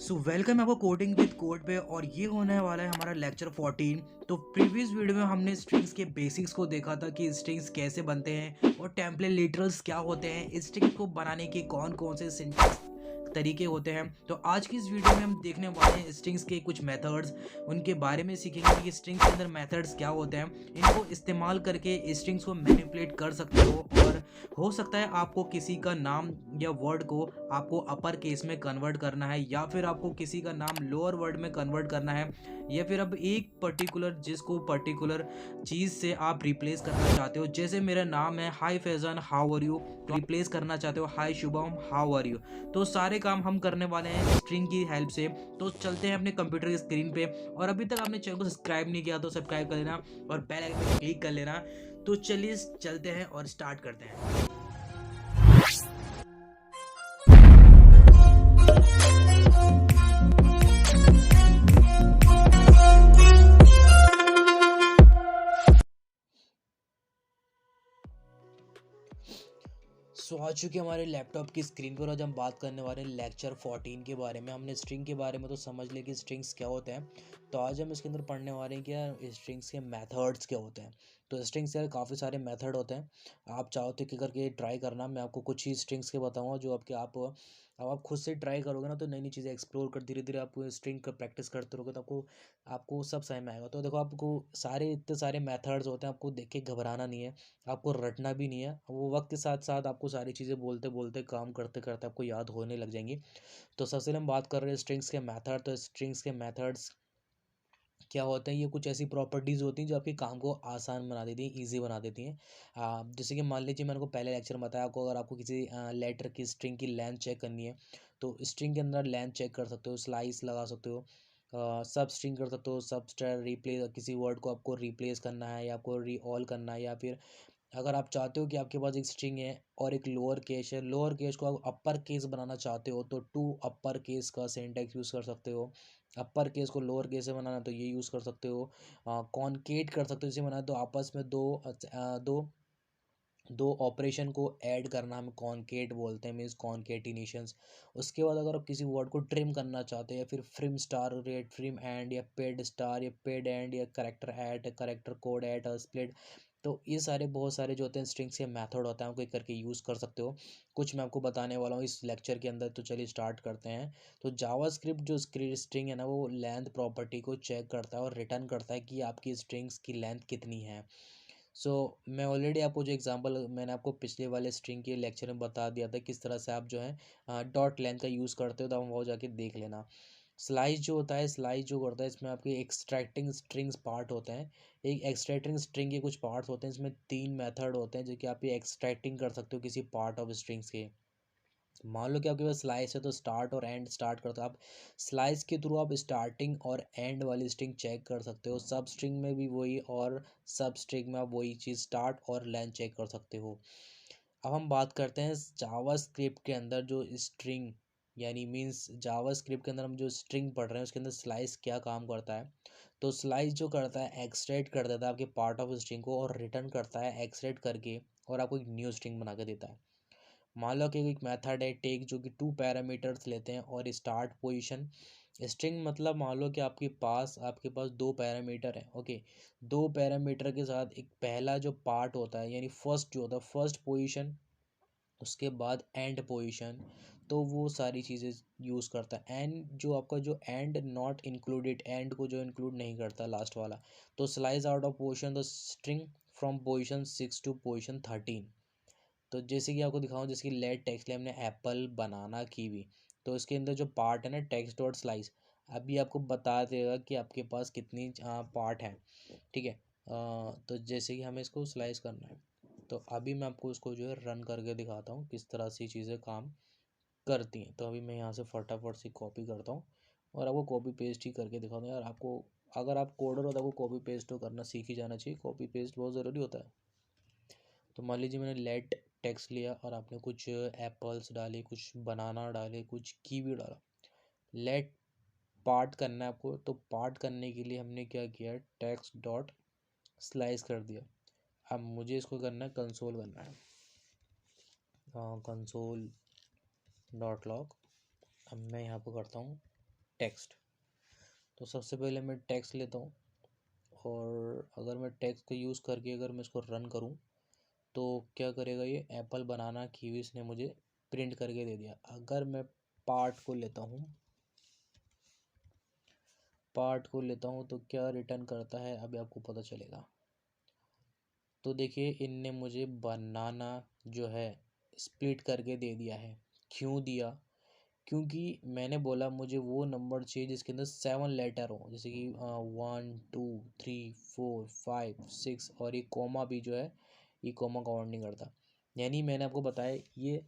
So welcome आपको coding with code पे और ये होने वाला है हमारा लेक्चर 14। तो प्रीवियस वीडियो में हमने स्ट्रिंग्स के बेसिक्स को देखा था कि स्ट्रिंग्स कैसे बनते हैं और टेम्पलेट लिटरल्स क्या होते हैं, स्ट्रिंग को बनाने के कौन कौन से सिंटैक्स तरीके होते हैं। तो आज की इस वीडियो में हम देखने वाले हैं स्ट्रिंग्स के कुछ मेथड्स, उनके बारे में सीखेंगे कि स्ट्रिंग्स के अंदर मेथड्स क्या होते हैं। इनको इस्तेमाल करके स्ट्रिंग्स को मैनिपुलेट कर सकते हो और हो सकता है आपको किसी का नाम या वर्ड को आपको अपर केस में कन्वर्ट करना है या फिर आपको किसी का नाम लोअर वर्ड में कन्वर्ट करना है या फिर अब एक पर्टिकुलर जिसको पर्टिकुलर चीज़ से आप रिप्लेस करना चाहते हो। जैसे मेरा नाम है हाय फैज़ान हाउ आर यू, तो रिप्लेस करना चाहते हो हाय शुभम हाउ आर यू। तो सारे काम हम करने वाले हैं स्ट्रिंग की हेल्प से। तो चलते हैं अपने कंप्यूटर की स्क्रीन पे और अभी तक आपने चैनल को सब्सक्राइब नहीं किया तो सब्सक्राइब कर लेना और बेल आइकन पे क्लिक कर लेना। तो चलिए चलते हैं और स्टार्ट करते हैं। आ चुके हमारे लैपटॉप की स्क्रीन पर। आज हम बात करने वाले हैं लेक्चर 14 के बारे में। हमने स्ट्रिंग के बारे में तो समझ लिया कि स्ट्रिंग्स क्या होते हैं, तो आज हम इसके अंदर पढ़ने वाले हैं कि स्ट्रिंग्स के मेथड्स क्या होते हैं। तो स्ट्रिंग्स के काफ़ी सारे मेथड होते हैं, आप चाहो तो करके ट्राई करना। मैं आपको कुछ ही स्ट्रिंग्स के बताऊँगा जो अब आप खुद से ट्राई करोगे ना तो नई नई चीज़ें एक्सप्लोर कर धीरे धीरे आप स्ट्रिंग का प्रैक्टिस करते रहोगे तो आपको आपको सब समझ में आएगा। तो देखो, आपको सारे इतने सारे मेथड्स होते हैं, आपको देख के घबराना नहीं है, आपको रटना भी नहीं है। वो वक्त के साथ साथ आपको सारी चीज़ें बोलते बोलते काम करते करते आपको याद होने लग जाएंगी। तो सबसे पहले हम बात कर रहे हैं स्ट्रिंग्स के मेथड। तो स्ट्रिंग्स के मेथड्स क्या होते हैं, ये कुछ ऐसी प्रॉपर्टीज़ होती हैं जो आपके काम को आसान बना देती हैं, ईजी बना देती हैं। जैसे कि मान लीजिए मैंने को पहले लेक्चर में बताया, आपको अगर आपको किसी लेटर की स्ट्रिंग की लेंथ चेक करनी है तो स्ट्रिंग के अंदर लेंथ चेक कर सकते हो, स्लाइस लगा सकते हो, सब स्ट्रिंग कर सकते हो, सब स्ट्र रिप्लेस, किसी वर्ड को आपको रिप्लेस करना है या आपको री ऑल करना है, या फिर अगर आप चाहते हो कि आपके पास एक स्ट्रिंग है और एक लोअर केस है, लोअर केस को आप अपर केस बनाना चाहते हो तो टू अपर केस का सिंटैक्स यूज़ कर सकते हो। अपर केस को लोअर केस से बनाना तो ये यूज़ कर सकते हो। कॉन्केट कर सकते हो, इसे बनाना तो आपस में दो दो ऑपरेशन को ऐड करना हम कॉन्केट बोलते हैं, मीन्स कॉन्केटिनेशंस। उसके बाद अगर आप किसी वर्ड को ट्रिम करना चाहते हो या फिर फ्रिम स्टार या ट्रिम एंड या पेड स्टार या पेड एंड या character add, character code add और स्प्लिट, तो ये सारे बहुत सारे जो होते हैं स्ट्रिंग्स के मेथड होता है, आपको एक करके यूज़ कर सकते हो। कुछ मैं आपको बताने वाला हूँ इस लेक्चर के अंदर, तो चलिए स्टार्ट करते हैं। तो जावास्क्रिप्ट जो स्ट्रिंग है ना, वो लेंथ प्रॉपर्टी को चेक करता है और रिटर्न करता है कि आपकी स्ट्रिंग्स की लेंथ कितनी है। मैं ऑलरेडी आपको जो एग्जांपल मैंने आपको पिछले वाले स्ट्रिंग के लेक्चर में बता दिया था किस तरह से आप जो है डॉट लेंथ का यूज़ करते हो, तो हम वो जाके देख लेना। स्लाइस जो होता है, स्लाइस जो करता है, इसमें आपके एक्सट्रैक्टिंग स्ट्रिंग्स पार्ट होते हैं। एक एक्सट्रैक्टिंग स्ट्रिंग के कुछ पार्ट्स होते हैं, इसमें तीन मेथड होते हैं जो कि आप ये एक्सट्रैक्टिंग कर सकते हो किसी पार्ट ऑफ स्ट्रिंग्स के। मान लो कि आपके पास स्लाइस है तो स्टार्ट और एंड स्टार्ट करते हो आप। स्लाइस के थ्रू आप स्टार्टिंग और एंड वाली स्ट्रिंग चेक कर सकते हो, सब स्ट्रिंग में भी वही, और सब स्ट्रिंग में आप वही चीज़ स्टार्ट और लेंथ चेक कर सकते हो। अब हम बात करते हैं जावा स्क्रिप्ट के अंदर जो स्ट्रिंग, यानी मीन्स जावा स्क्रिप्ट के अंदर हम जो स्ट्रिंग पढ़ रहे हैं उसके अंदर स्लाइस क्या काम करता है। तो स्लाइस जो करता है, एक्सट्रैक्ट कर देता है आपके पार्ट ऑफ स्ट्रिंग को और रिटर्न करता है एक्सट्रैक्ट करके, और आपको एक न्यू स्ट्रिंग बना के देता है। मान लो कि एक मेथड है टेक जो कि टू पैरामीटर्स लेते हैं और स्टार्ट पोजीशन। स्ट्रिंग मतलब मान लो कि आपके पास दो पैरामीटर है, ओके। दो पैरामीटर के साथ एक पहला जो पार्ट होता है, यानी फर्स्ट जो होता है फर्स्ट पोजीशन, उसके बाद एंड पोजीशन, तो वो सारी चीज़ें यूज़ करता है। एंड जो आपका जो एंड नॉट इंक्लूडेड, एंड को जो इंक्लूड नहीं करता लास्ट वाला, तो slice out of position the string from position 6 to position 13। तो जैसे कि आपको दिखाऊं, जैसे कि लेट टेक्स्ट लिया हमने एप्पल बनाना कीवी, तो इसके अंदर जो पार्ट है ना टेक्स्ट डॉट स्लाइस, अभी आपको बता देगा कि आपके पास कितनी पार्ट है, ठीक है। तो जैसे कि हमें इसको स्लाइस करना है, तो अभी मैं आपको इसको जो है रन करके दिखाता हूँ किस तरह से चीज़ें काम करती हैं। तो अभी मैं यहाँ से फटाफट से कॉपी करता हूँ और आपको कॉपी पेस्ट ही करके दिखाता हूँ। यार आपको, अगर आप कोडर हो तो आपको कॉपी पेस्ट तो करना सीख ही जाना चाहिए, कॉपी पेस्ट बहुत ज़रूरी होता है। तो मान लीजिए मैंने लेट टेक्स्ट लिया और आपने कुछ एप्पल्स डाले, कुछ बनाना डाले, कुछ कीवी डाला। लेट पार्ट करना है आपको, तो पार्ट करने के लिए हमने क्या किया, टेक्स्ट डॉट स्लाइस कर दिया। अब मुझे इसको करना है, कंसोल करना है, कंसोल डॉट लॉग। अब मैं यहाँ पर करता हूँ टेक्स्ट। तो सबसे पहले मैं टेक्स्ट लेता हूँ, और अगर मैं टेक्स्ट को यूज़ करके अगर मैं इसको रन करूँ तो क्या करेगा, ये एप्पल बनाना कीवीज ने मुझे प्रिंट करके दे दिया। अगर मैं पार्ट को लेता हूँ, तो क्या रिटर्न करता है अभी आपको पता चलेगा। तो देखिए इनने मुझे बनाना जो है स्प्लिट करके दे दिया है। क्यों दिया? क्योंकि मैंने बोला मुझे वो नंबर चाहिए जिसके अंदर 7 लेटर हो, जैसे कि 1 2 3 4 5 6, और ये कोमा भी जो है ये कोमा काउंट नहीं करता। यानी मैंने आपको बताया ये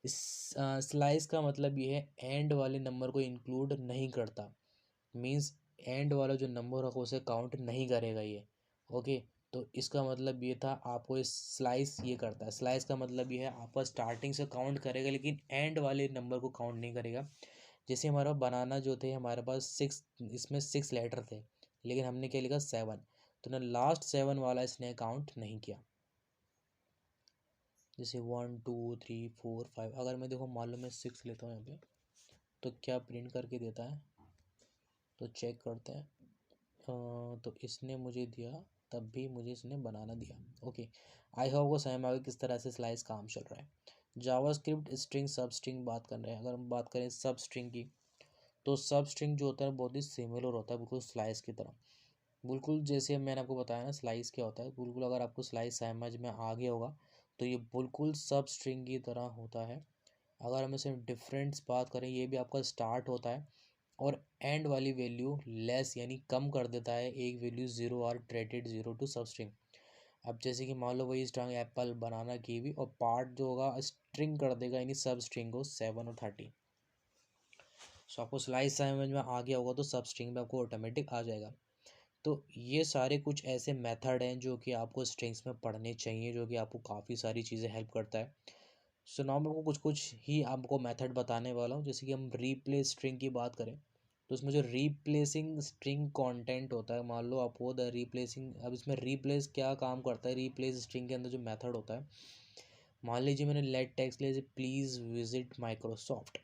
स्लाइस का मतलब ये है एंड वाले नंबर को इंक्लूड नहीं करता। मीन्स एंड वाला जो नंबर होगा उसे काउंट नहीं करेगा ये। ओके, तो इसका मतलब ये था आपको इस स्लाइस ये करता है। स्लाइस का मतलब ये है आपका स्टार्टिंग से काउंट करेगा लेकिन एंड वाले नंबर को काउंट नहीं करेगा। जैसे हमारा बनाना जो थे हमारे पास 6, इसमें 6 लेटर थे लेकिन हमने क्या लिखा 7, तो ना लास्ट 7 वाला इसने काउंट नहीं किया। जैसे 1 2 3 4 5, अगर मैं देखो मान लो मैं 6 लेता हूँ यहाँ पे, तो क्या प्रिंट करके देता है, तो चेक करते हैं। तो इसने मुझे दिया, तब भी मुझे इसने बनाना दिया। ओके, आई होप को समझ में आ गया किस तरह से स्लाइस काम चल रहा है। जावास्क्रिप्ट स्ट्रिंग सब स्ट्रिंग बात कर रहे हैं। अगर हम बात करें सब स्ट्रिंग की, तो सब स्ट्रिंग जो होता है बहुत ही सिमिलर होता है बिल्कुल स्लाइस की तरह। बिल्कुल जैसे मैंने आपको बताया ना स्लाइस क्या होता है, बिल्कुल अगर आपको स्लाइस समझ में आ गया होगा तो ये बिल्कुल सब स्ट्रिंग की तरह होता है। अगर हम इसे डिफरेंस बात करें, ये भी आपका स्टार्ट होता है और एंड वाली वैल्यू लेस यानी कम कर देता है एक वैल्यू 0 और ट्रेटेड 0 टू सब स्ट्रिंग। अब जैसे कि मान लो वही स्ट्रिंग एप्पल बनाना कीवी, और पार्ट जो होगा स्ट्रिंग कर देगा यानी सब स्ट्रिंग को 7 और 30। सो आपको स्लाइस समझ में आ गया होगा तो सब स्ट्रिंग में आपको ऑटोमेटिक आ जाएगा। तो ये सारे कुछ ऐसे मेथड हैं जो कि आपको स्ट्रिंग्स में पढ़ने चाहिए, जो कि आपको काफ़ी सारी चीज़ें हेल्प करता है। सो नाउ मैं आपको कुछ कुछ ही आपको मेथड बताने वाला हूँ। जैसे कि हम रीप्लेस स्ट्रिंग की बात करें, तो इसमें जो रीप्लेसिंग स्ट्रिंग कंटेंट होता है, मान लो आपको द रीप्लेसिंग, अब इसमें रीप्लेस क्या काम करता है, रीप्लेस स्ट्रिंग के अंदर जो मेथड होता है, मान लीजिए मैंने लेट टेक्स्ट ले प्लीज़ विजिट माइक्रोसॉफ्ट।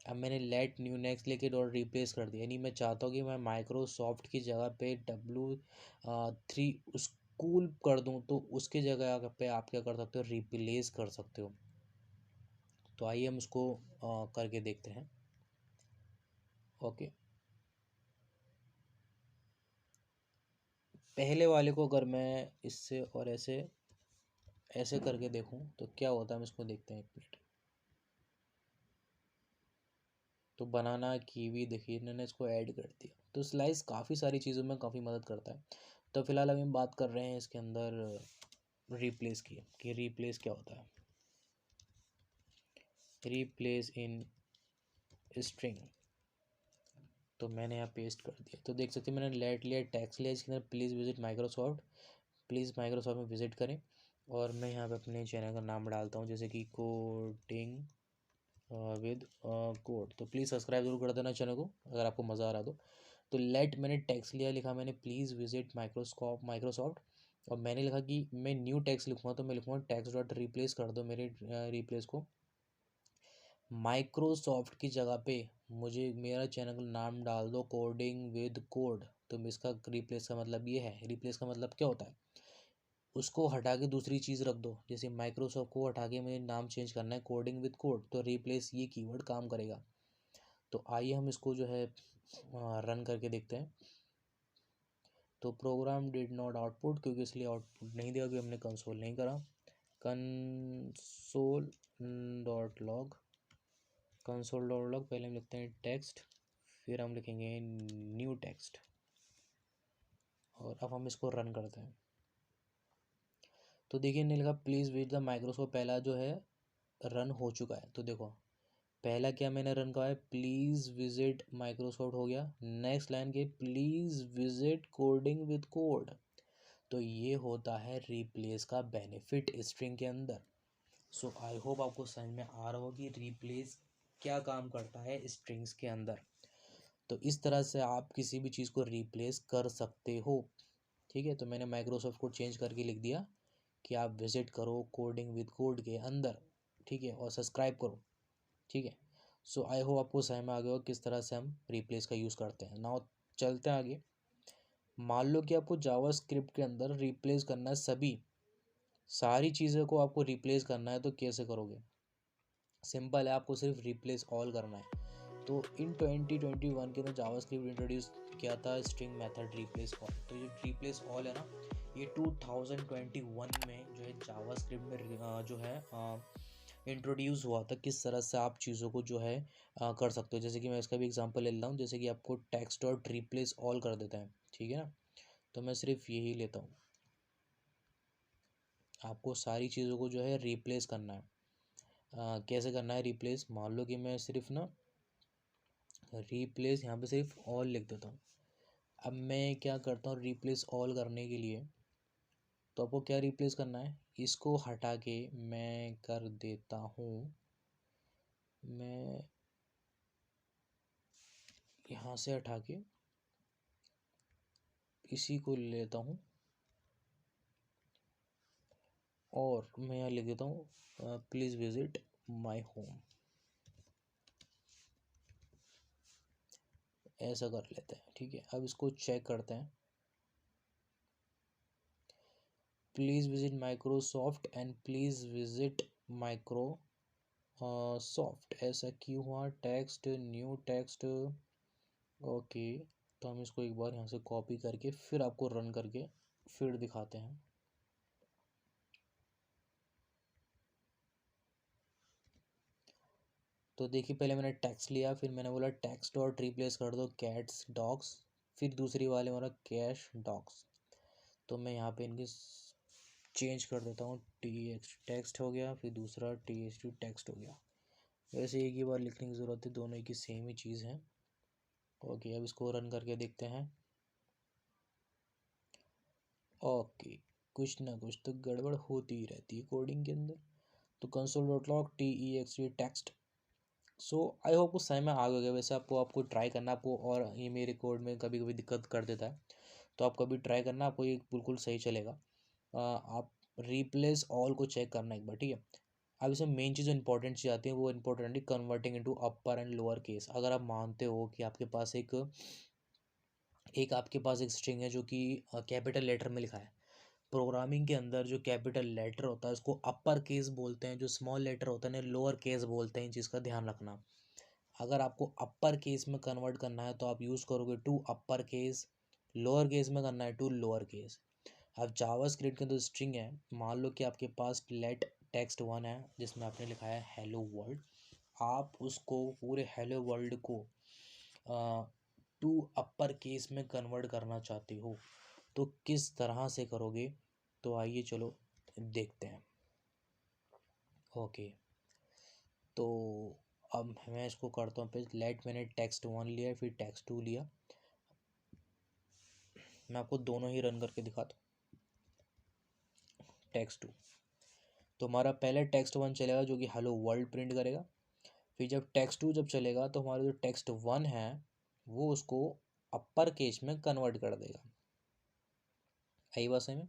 अब मैंने लेट न्यू नेक्स्ट लेके और रिप्लेस कर दिया, यानी मैं चाहता हूँ कि मैं माइक्रोसॉफ्ट की जगह पे W3 स्कूल कर दूँ, तो उसके जगह पे आप क्या कर सकते हो, रिप्लेस कर सकते हो। तो आइए हम उसको करके देखते हैं। ओके, पहले वाले को अगर मैं इससे और ऐसे ऐसे करके देखूं तो क्या होता है, हम इसको देखते हैं एक मिनट। तो बनाना कीवी देखिए इन्होंने इसको ऐड कर दिया। तो स्लाइस काफ़ी सारी चीज़ों में काफ़ी मदद करता है। तो फिलहाल अभी हम बात कर रहे हैं इसके अंदर रिप्लेस की, कि रिप्लेस क्या होता है। रिप्लेस इन स्ट्रिंग, तो मैंने यहाँ पेस्ट कर दिया। तो देख सकते हैं मैंने लेट लिया, टैक्स लिया, इसके अंदर please visit Microsoft, please Microsoft में विजिट करें। और मैं यहाँ पे अपने चैनल का नाम डालता हूँ जैसे कि कोडिंग विद कोड। तो प्लीज़ सब्सक्राइब जरूर कर देना चैनल को अगर आपको मज़ा आ रहा तो लेट मैंने टेक्स्ट लिया, लिखा मैंने प्लीज़ विजिट माइक्रोसॉफ्ट, और मैंने लिखा कि मैं न्यू टेक्स्ट लिखूँगा तो मैं लिखूँगा टेक्स्ट डॉट रिप्लेस कर दो मेरे रिप्लेस को माइक्रोसॉफ्ट की जगह पे। मुझे मेरा चैनल का नाम डाल दो कोडिंग विद कोड। तो इसका रिप्लेस का मतलब ये है, रिप्लेस का मतलब क्या होता है, उसको हटा के दूसरी चीज़ रख दो। जैसे माइक्रोसॉफ्ट को हटा के मुझे नाम चेंज करना है कोडिंग विद कोड, तो रिप्लेस ये कीवर्ड काम करेगा। तो आइए हम इसको जो है रन करके देखते हैं। तो प्रोग्राम डिड नॉट आउटपुट, क्योंकि इसलिए आउटपुट नहीं दिया क्योंकि हमने कंसोल नहीं करा। Console dot log, console dot log, पहले हम लिखते हैं टेक्स्ट, फिर हम लिखेंगे न्यू टेक्स्ट, और अब हम इसको रन करते हैं। तो देखिए इन्हें लिखा प्लीज़ विजिट द माइक्रोसॉफ्ट, पहला जो है रन हो चुका है। तो देखो पहला क्या मैंने रन करा है, प्लीज़ विजिट माइक्रोसॉफ्ट हो गया। नेक्स्ट लाइन के please visit coding with code. तो ये होता है रिप्लेस का बेनिफिट स्ट्रिंग के अंदर। सो आई होप आपको समझ में आ रहा हो कि रिप्लेस क्या काम करता है स्ट्रिंग्स के अंदर। तो इस तरह से आप किसी भी चीज़ को रिप्लेस कर सकते हो। ठीक है, तो मैंने माइक्रोसॉफ्ट को चेंज करके लिख दिया कि आप विजिट करो कोडिंग विद कोड के अंदर। ठीक है, और सब्सक्राइब करो। ठीक है, सो आई होप आपको समझ में आ गया हो किस तरह से हम रिप्लेस का यूज़ करते हैं। नाउ चलते हैं आगे। मान लो कि आपको जावा स्क्रिप्ट के अंदर रिप्लेस करना है, सभी सारी चीज़ों को आपको रिप्लेस करना है, तो कैसे करोगे? सिंपल है, आपको सिर्फ रिप्लेस ऑल करना है। तो इन 2021 के अंदर जावास्क्रिप्ट इंट्रोड्यूस किया था स्ट्रिंग मेथड रिप्लेस ऑल। तो ये रिप्लेस ऑल है ना, ये 2021 में जो है जावास्क्रिप्ट में जो है इंट्रोड्यूस हुआ था। किस तरह से आप चीज़ों को जो है कर सकते हो। जैसे कि मैं इसका भी एग्जांपल ले लेता हूँ, जैसे कि आपको टेक्स्ट डॉट रिप्लेस ऑल कर देता है, ठीक है ना। तो मैं सिर्फ यही लेता हूँ, आपको सारी चीज़ों को जो है रिप्लेस करना है। कैसे करना है रिप्लेस? मान लो कि मैं सिर्फ ना रिप्लेस यहाँ पे सिर्फ ऑल लिख देता हूँ। अब मैं क्या करता हूँ रिप्लेस ऑल करने के लिए, तो आपको क्या रिप्लेस करना है, इसको हटा के मैं कर देता हूँ, मैं यहाँ से हटा के इसी को ले लेता हूँ और मैं यहाँ लिख देता हूँ प्लीज़ विजिट माई होम। ऐसा कर लेते हैं, ठीक है। अब इसको चेक करते हैं। Please visit Microsoft and please visit Microsoft. ऐसा क्यों हुआ? Text new text, okay. तो हम इसको एक बार यहाँ से कॉपी करके फिर आपको रन करके फिर दिखाते हैं। तो देखिए, पहले मैंने टेक्स्ट लिया, फिर मैंने बोला टेक्स्ट डॉट रिप्लेस कर दो कैट्स डॉग्स, फिर दूसरी वाले बोला कैश डॉग्स। तो मैं यहाँ पे इनके चेंज कर देता हूँ, टी एक्स टेक्स्ट हो गया, फिर दूसरा टी एच टू टेक्स्ट हो गया। वैसे एक ही बार लिखने की ज़रूरत है, दोनों की सेम ही चीज़ है। ओके, अब इसको रन करके देखते हैं। ओके, कुछ ना कुछ तो गड़बड़ होती ही रहती है कोडिंग के अंदर। तो console dot log T E x T text. So I hope उस समय में आ गया। वैसे आपको ट्राई करना, आपको और ये मेरे कोड में कभी कभी दिक्कत कर देता है, तो आप कभी ट्राई करना, आपको ये बिल्कुल सही चलेगा। आप रिप्लेस ऑल को चेक करना एक बार, ठीक है। अब इसमें मेन चीज़ जो इंपॉर्टेंट चीज़ आती है वो इंपॉर्टेंट है converting into upper and lower case. अगर आप मानते हो कि आपके पास आपके पास एक स्ट्रिंग है जो कि कैपिटल लेटर में लिखा है। प्रोग्रामिंग के अंदर जो कैपिटल लेटर होता है उसको अपर केस बोलते हैं, जो स्मॉल लेटर होता है ना लोअर केस बोलते हैं। इन चीज़ का ध्यान रखना। अगर आपको अपर केस में कन्वर्ट करना है तो आप यूज़ करोगे to upper case, lower case में करना है टू लोअर केस। अब जावास्क्रिप्ट के अंदर स्ट्रिंग है, मान लो कि आपके पास लेट टेक्स्ट वन है जिसमें आपने लिखा है हेलो वर्ल्ड। आप उसको पूरे हेलो वर्ल्ड को टू अपर केस में कन्वर्ट करना चाहते हो, तो किस तरह से करोगे? तो आइए चलो देखते हैं। ओके, तो अब मैं इसको करता हूँ फिर लेट, मैंने टेक्स्ट वन लिया फिर टेक्स्ट टू लिया। मैं आपको दोनों ही रन करके दिखाता हूँ। टेक्स्ट टू, तो हमारा पहले टेक्स्ट वन चलेगा जो कि हेलो वर्ल्ड प्रिंट करेगा। फिर जब टेक्स्ट टू जब चलेगा तो हमारा जो टेक्स्ट वन है वो उसको अपर केस में कन्वर्ट कर देगा। आई बात समझ में?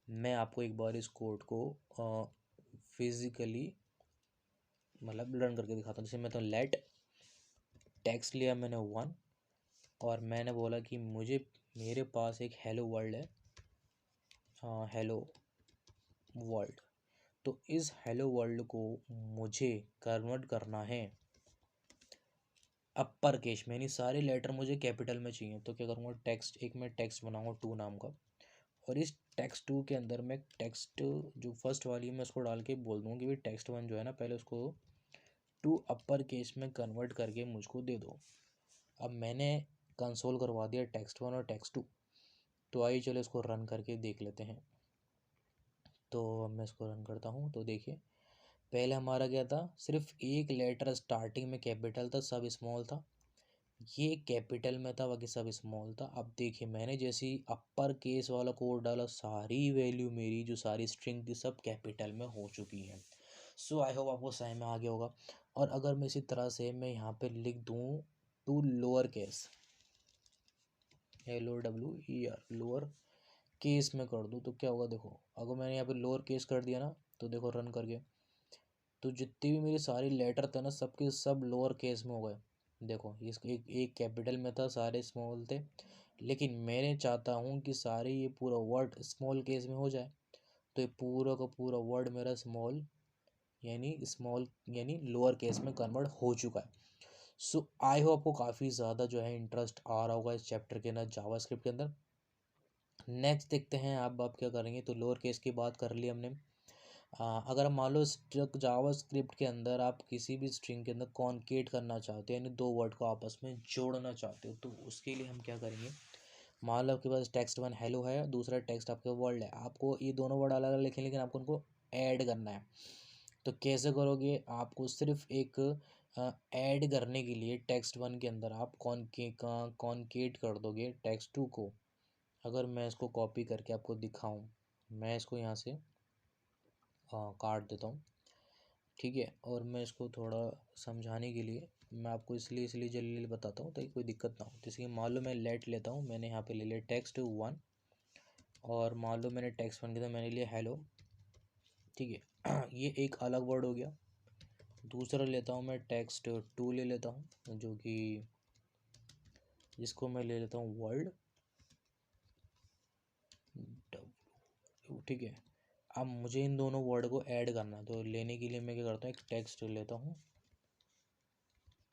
मैं आपको एक बार इस कोड को फिजिकली मतलब रन करके दिखाता हूँ। जैसे मैं तो लेट टेक्स्ट लिया मैंने वन, और मैंने बोला कि मेरे पास एक हेलो वर्ल्ड है, हेलो वर्ल्ड। तो इस हेलो वर्ल्ड को मुझे कन्वर्ट करना है अपर केस में, यानी सारे लेटर मुझे कैपिटल में चाहिए। तो क्या करूँगा, मैं टेक्स्ट बनाऊँगा टू नाम का, और इस टेक्स्ट टू के अंदर मैं टेक्स्ट जो फर्स्ट वाली है मैं उसको डाल के बोल दूँगा कि भाई टेक्स्ट वन जो है ना पहले उसको टू अपर केस में कन्वर्ट करके मुझको दे दो। अब मैंने कंसोल करवा दिया टेक्स्ट वन और टेक्स्ट टू। तो आइए चलो इसको रन करके देख लेते हैं। तो अब मैं इसको रन करता हूँ, तो देखिए पहले हमारा क्या था, सिर्फ एक लेटर स्टार्टिंग में कैपिटल था, सब स्मॉल था। ये कैपिटल में था, बाकी सब स्मॉल था। अब देखिए मैंने जैसे ही अपर केस वाला कोड डाला, सारी वैल्यू मेरी जो सारी स्ट्रिंग थी सब कैपिटल में हो चुकी है। सो आई होप आपको समझ में आ गया होगा। और अगर मैं इसी तरह से मैं यहाँ पे लिख दूँ to lower case, LOWER lower case में कर दूँ, तो क्या होगा देखो। अगर मैंने यहाँ पे लोअर केस कर दिया ना, तो देखो रन करके तो जितनी भी मेरी सारी लेटर थे ना सबके सब लोअर केस में हो गए। देखो इसको एक कैपिटल में था, सारे स्मॉल थे, लेकिन मैंने चाहता हूँ कि सारे ये पूरा वर्ड स्मॉल केस में हो जाए। तो ये पूरा का पूरा वर्ड मेरा स्मॉल यानी लोअर केस में कन्वर्ट हो चुका है। सो आई होप आपको काफ़ी ज़्यादा जो है इंटरेस्ट आ रहा होगा इस चैप्टर के अंदर, जावास्क्रिप्ट के अंदर। नेक्स्ट देखते हैं आप क्या करेंगे। तो लोअर केस की बात कर ली हमने। अगर मान लो जावास्क्रिप्ट के अंदर आप किसी भी स्ट्रिंग के अंदर कॉन्केट करना चाहते हो, यानी दो वर्ड को आपस में जोड़ना चाहते हो, तो उसके लिए हम क्या करेंगे। मान लो आपके पास टेक्स्ट वन हेलो है, दूसरा टेक्स्ट आपके वर्ल्ड है, आपको ये दोनों वर्ड अलग अलग लिखे, लेकिन आपको उनको ऐड करना है। तो कैसे करोगे, आपको सिर्फ एक ऐड करने के लिए टेक्स्ट वन के अंदर आप कॉन्केट कर दोगे टेक्स्ट टू को। अगर मैं इसको कॉपी करके आपको दिखाऊं, मैं इसको यहाँ से काट देता हूँ, ठीक है। और मैं इसको थोड़ा समझाने के लिए मैं आपको इसलिए जल्दी बताता हूँ ताकि कोई दिक्कत ना हो। जैसे कि मान लो मैं लेट लेता हूँ, मैंने यहाँ पे ले लिया टेक्स्ट वन, और मान लो मैंने टेक्स्ट वन के अंदर मैंने लिया हेलो, ठीक है। ये एक अलग वर्ड हो गया। दूसरा लेता हूँ मैं टेक्स्ट टू ले लेता हूँ, जो कि जिसको मैं ले लेता हूँ वर्ल्ड, ठीक है। अब मुझे इन दोनों वर्ड को ऐड करना है, तो लेने के लिए मैं क्या करता हूँ, एक टेक्स्ट लेता हूँ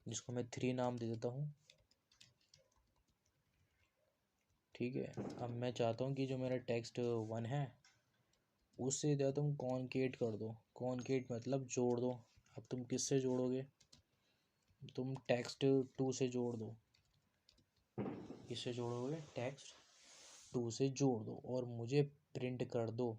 जिसको मैं थ्री नाम दे देता हूँ, ठीक है। अब मैं चाहता हूँ कि जो मेरा टेक्स्ट वन है उससे क्या तुम कॉन्केट कर दो। कॉन्केट मतलब जोड़ दो। अब तुम किससे जोड़ोगे, तुम टेक्स्ट टू से जोड़ दो। किससे जोड़ोगे, टेक्स्ट टू से जोड़ दो, और मुझे प्रिंट कर दो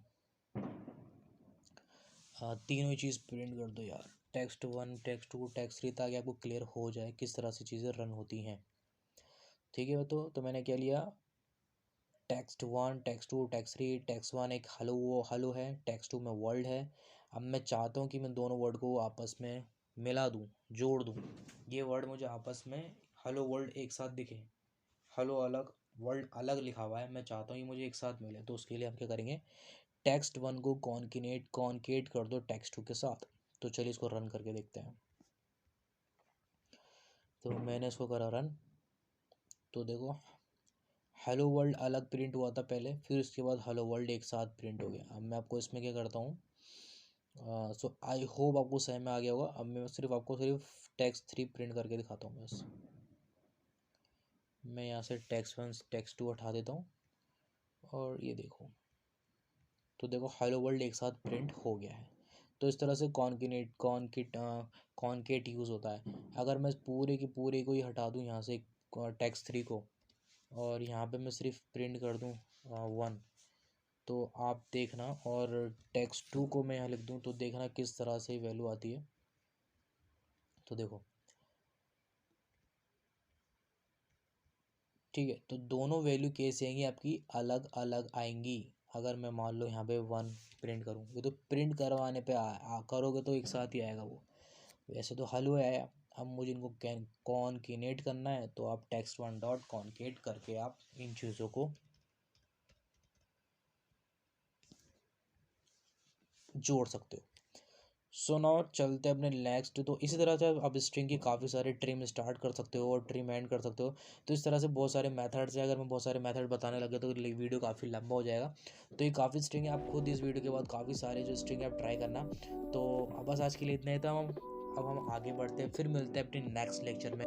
तीनों ही चीज़ प्रिंट कर दो यार, text one text two text three, ताकि आपको क्लियर हो जाए किस तरह से चीज़ें रन होती हैं, ठीक है। तो मैंने क्या लिया, text one text two text three, text one एक हलो है, टेक्स्ट टू में वर्ल्ड है। अब मैं चाहता हूँ कि मैं दोनों वर्ड को आपस में मिला दूँ, जोड़ दूँ। ये वर्ड मुझे आपस में हलो वर्ल्ड एक साथ दिखे, हलो अलग वर्ल्ड अलग लिखा हुआ है, मैं चाहता हूँ ये मुझे एक साथ मिले। तो उसके लिए हम क्या करेंगे, टेक्स्ट वन को कॉन्केट कर दो टेक्स्ट टू के साथ। तो चलिए इसको रन करके देखते हैं। तो मैंने इसको करा रन, तो देखो हेलो वर्ल्ड अलग प्रिंट हुआ था पहले, फिर उसके बाद हेलो वर्ल्ड एक साथ प्रिंट हो गया। अब मैं आपको इसमें क्या करता हूँ, सो आई होप आपको समझ में आ गया होगा। अब मैं सिर्फ टेक्स्ट थ्री प्रिंट करके दिखाता हूँ बस। मैं यहाँ से टेक्स्ट वन टेक्स्ट टू हटा देता हूँ, और ये देखो, तो देखो हेलो वर्ल्ड एक साथ प्रिंट हो गया है। तो इस तरह से कॉन्केट यूज़ होता है। अगर मैं पूरे की पूरे को ही हटा दूँ यहाँ से टेक्स्ट थ्री को, और यहाँ पे मैं सिर्फ प्रिंट कर दूँ वन, तो आप देखना, और टेक्स्ट टू को मैं यहाँ लिख दूँ, तो देखना किस तरह से वैल्यू आती है। तो देखो, ठीक है, तो दोनों वैल्यू कैसे आएंगी आपकी, अलग अलग आएंगी। अगर मैं मान लो यहाँ पे वन प्रिंट करूँ, ये तो प्रिंट करवाने पे करोगे तो एक साथ ही आएगा वो, वैसे तो हल हुआ आया। अब मुझे इनको कॉन्केनेट करना है, तो आप टेक्स्ट वन डॉट कॉन्केट करके आप इन चीज़ों को जोड़ सकते हो। सो नाउ चलते हैं अपने नेक्स्ट। तो इसी तरह से आप स्ट्रिंग की काफ़ी सारे ट्रिम स्टार्ट कर सकते हो और ट्रिम एंड कर सकते हो। तो इस तरह से बहुत सारे मेथड्स हैं। अगर मैं बहुत सारे मेथड बताने लगे तो वीडियो काफ़ी लंबा हो जाएगा। तो ये काफ़ी स्ट्रिंग है, आप खुद इस वीडियो के बाद काफ़ी सारे जो स्ट्रिंग है आप ट्राई करना। तो अब बस आज के लिए इतना ही था। अब हम आगे बढ़ते हैं, फिर मिलते हैं अपने नेक्स्ट लेक्चर में।